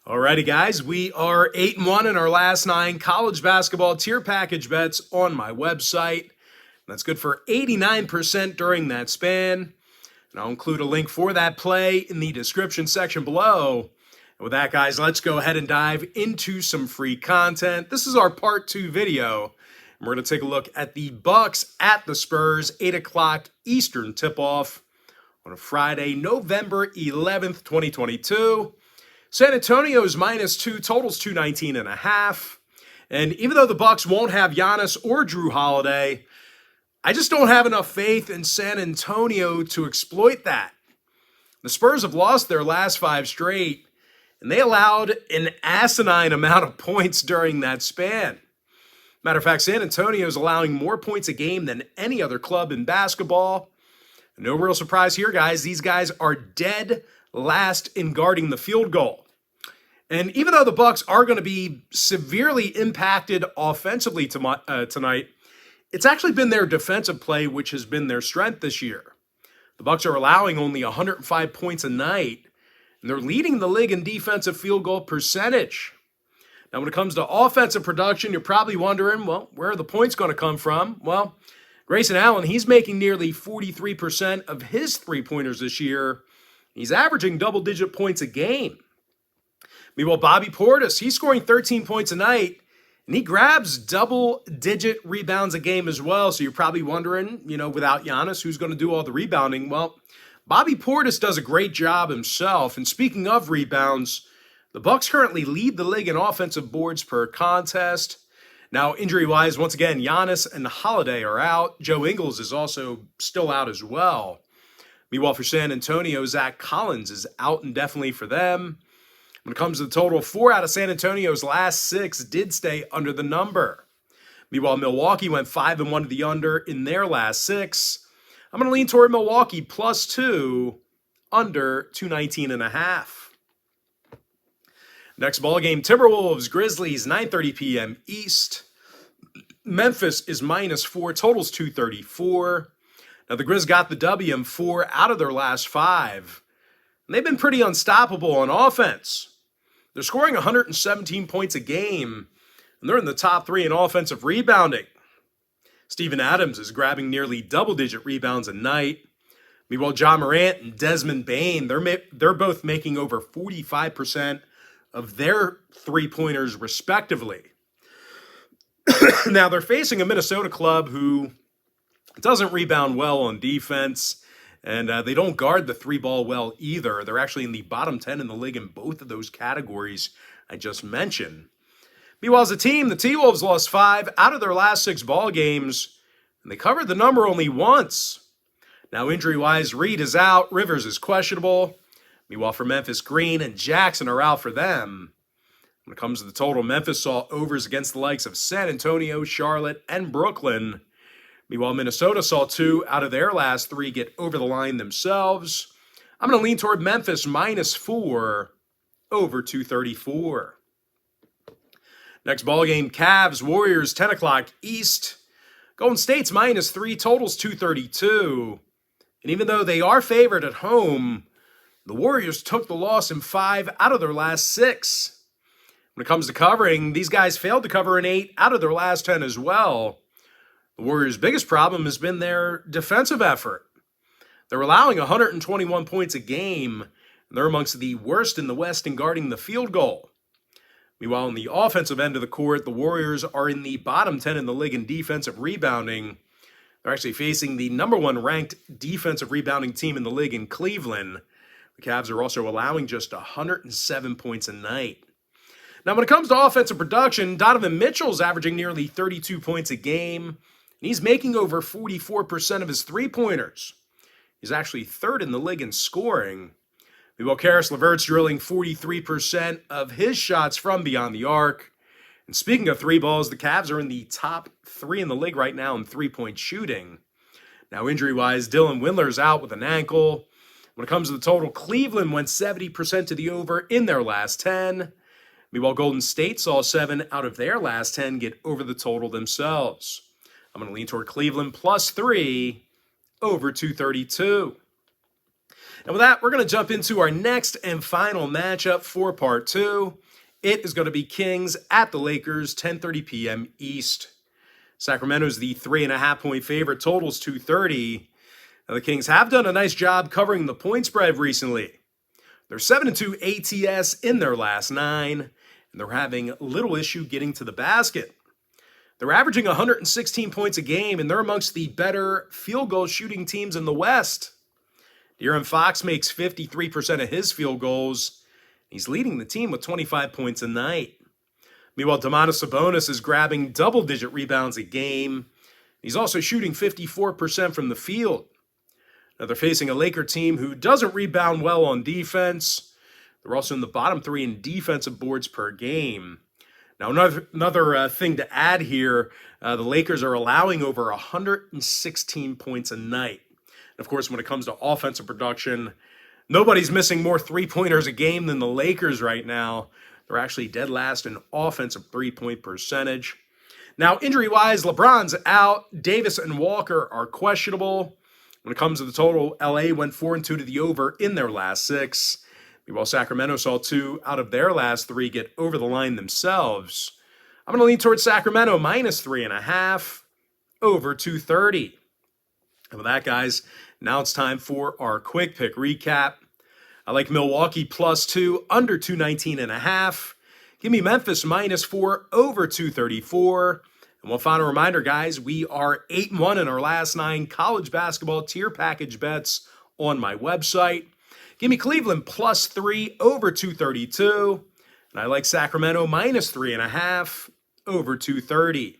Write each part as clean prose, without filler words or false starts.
Alrighty, guys, we are 8-1 in our last 9 college basketball tier package bets on my website. That's good for 89% during that span. And I'll include a link for that play in the description section below. And with that, guys, let's go ahead and dive into some free content. This is our part 2 video. And we're going to take a look at the Bucks at the Spurs, 8 o'clock Eastern tip-off on a Friday, November 11th, 2022. San Antonio's -2, totals 219.5. And even though the Bucks won't have Giannis or Drew Holiday, I just don't have enough faith in San Antonio to exploit that. The Spurs have lost their last 5 straight, and they allowed an asinine amount of points during that span. Matter of fact, San Antonio is allowing more points a game than any other club in basketball. No real surprise here, guys. These guys are dead last in guarding the field goal. And even though the Bucks are going to be severely impacted offensively tonight, it's actually been their defensive play which has been their strength this year. The Bucks are allowing only 105 points a night, and they're leading the league in defensive field goal percentage. Now, when it comes to offensive production, you're probably wondering, well, where are the points going to come from? Well, Grayson Allen, he's making nearly 43% of his three-pointers this year. He's averaging double-digit points a game. Meanwhile, Bobby Portis, he's scoring 13 points a night, and he grabs double-digit rebounds a game as well. So you're probably wondering, without Giannis, who's going to do all the rebounding? Well, Bobby Portis does a great job himself. And speaking of rebounds, the Bucks currently lead the league in offensive boards per contest. Now, injury-wise, once again, Giannis and Holiday are out. Joe Ingles is also still out as well. Meanwhile, for San Antonio, Zach Collins is out indefinitely for them. When it comes to the total, 4 out of San Antonio's last 6 did stay under the number. Meanwhile, Milwaukee went 5-1 to the under in their last 6. I'm going to lean toward Milwaukee +2, under 219.5. Next ball game, Timberwolves, Grizzlies, 9:30 p.m. East. Memphis is -4, totals 234. Now, the Grizz got the W in 4 out of their last 5. And they've been pretty unstoppable on offense. They're scoring 117 points a game, and they're in the top 3 in offensive rebounding. Steven Adams is grabbing nearly double-digit rebounds a night. Meanwhile, John Morant and Desmond Bane, they're both making over 45% of their three-pointers respectively. Now, they're facing a Minnesota club who doesn't rebound well on defense, and they don't guard the 3-ball well either. They're actually in the bottom 10 in the league in both of those categories I just mentioned. Meanwhile, as a team, the T-Wolves lost 5 out of their last 6 ball games, and they covered the number only once. Now, injury-wise, Reed is out. Rivers is questionable. Meanwhile, for Memphis, Green and Jackson are out for them. When it comes to the total, Memphis saw overs against the likes of San Antonio, Charlotte, and Brooklyn. Meanwhile, Minnesota saw 2 out of their last 3 get over the line themselves. I'm going to lean toward Memphis -4, over 234. Next ball game, Cavs, Warriors, 10 o'clock East. Golden State's -3, totals 232. And even though they are favored at home, the Warriors took the loss in 5 out of their last 6. When it comes to covering, these guys failed to cover in 8 out of their last 10 as well. The Warriors' biggest problem has been their defensive effort. They're allowing 121 points a game, and they're amongst the worst in the West in guarding the field goal. Meanwhile, on the offensive end of the court, the Warriors are in the bottom 10 in the league in defensive rebounding. They're actually facing the number 1 ranked defensive rebounding team in the league in Cleveland. The Cavs are also allowing just 107 points a night. Now, when it comes to offensive production, Donovan Mitchell's averaging nearly 32 points a game. And he's making over 44% of his three-pointers. He's actually 3rd in the league in scoring. Meanwhile, Karis LeVert's drilling 43% of his shots from beyond the arc. And speaking of 3 balls, the Cavs are in the top 3 in the league right now in three-point shooting. Now, injury-wise, Dylan Windler's out with an ankle. When it comes to the total, Cleveland went 70% to the over in their last 10. Meanwhile, Golden State saw 7 out of their last 10 get over the total themselves. I'm going to lean toward Cleveland +3, over 232. And with that, we're going to jump into our next and final matchup for part 2. It is going to be Kings at the Lakers, 10:30 p.m. East. Sacramento's the 3.5-point favorite, totals 230. Now, the Kings have done a nice job covering the point spread recently. They're 7-2 ATS in their last 9, and they're having little issue getting to the basket. They're averaging 116 points a game, and they're amongst the better field goal shooting teams in the West. De'Aaron Fox makes 53% of his field goals. He's leading the team with 25 points a night. Meanwhile, Domantas Sabonis is grabbing double-digit rebounds a game. He's also shooting 54% from the field. Now, they're facing a Laker team who doesn't rebound well on defense. They're also in the bottom 3 in defensive boards per game. Now, another thing to add here, the Lakers are allowing over 116 points a night. And of course, when it comes to offensive production, nobody's missing more three-pointers a game than the Lakers right now. They're actually dead last in offensive three-point percentage. Now, injury-wise, LeBron's out. Davis and Walker are questionable. When it comes to the total, LA went 4-2 to the over in their last 6. Meanwhile, Sacramento saw 2 out of their last 3 get over the line themselves. I'm going to lean towards Sacramento minus 3.5 over 230. And with that, guys, now it's time for our quick pick recap. I like Milwaukee plus 2 under 219.5. Give me Memphis minus 4 over 234. And one final reminder, guys, we are 8-1 in our last 9 college basketball tier package bets on my website. Give me Cleveland plus 3 over 232. And I like Sacramento minus 3.5 over 230.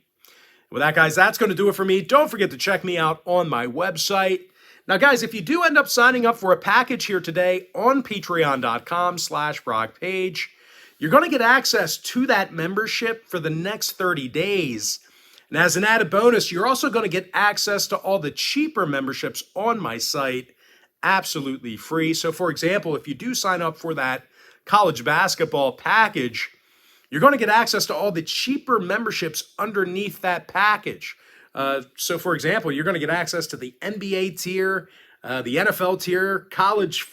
With that, guys, that's going to do it for me. Don't forget to check me out on my website. Now, guys, if you do end up signing up for a package here today on patreon.com/BrockPage, you're going to get access to that membership for the next 30 days. And as an added bonus, you're also going to get access to all the cheaper memberships on my site absolutely free. So, for example, if you do sign up for that college basketball package, you're going to get access to all the cheaper memberships underneath that package. So, for example, you're going to get access to the NBA tier, the NFL tier, college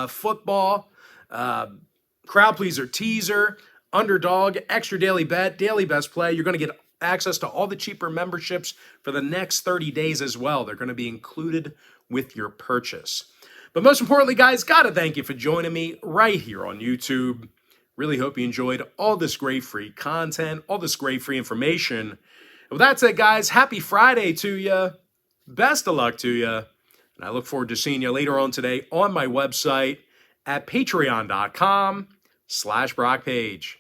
football, crowd pleaser teaser, underdog, extra daily bet, daily best play. You're going to get access to all the cheaper memberships for the next 30 days as well. They're going to be included with your purchase. But most importantly, guys, gotta thank you for joining me right here on YouTube. Really hope you enjoyed all this great free content, all this great free information. And with that said, guys, happy Friday to you. Best of luck to you. And I look forward to seeing you later on today on my website at patreon.com/BrockPage.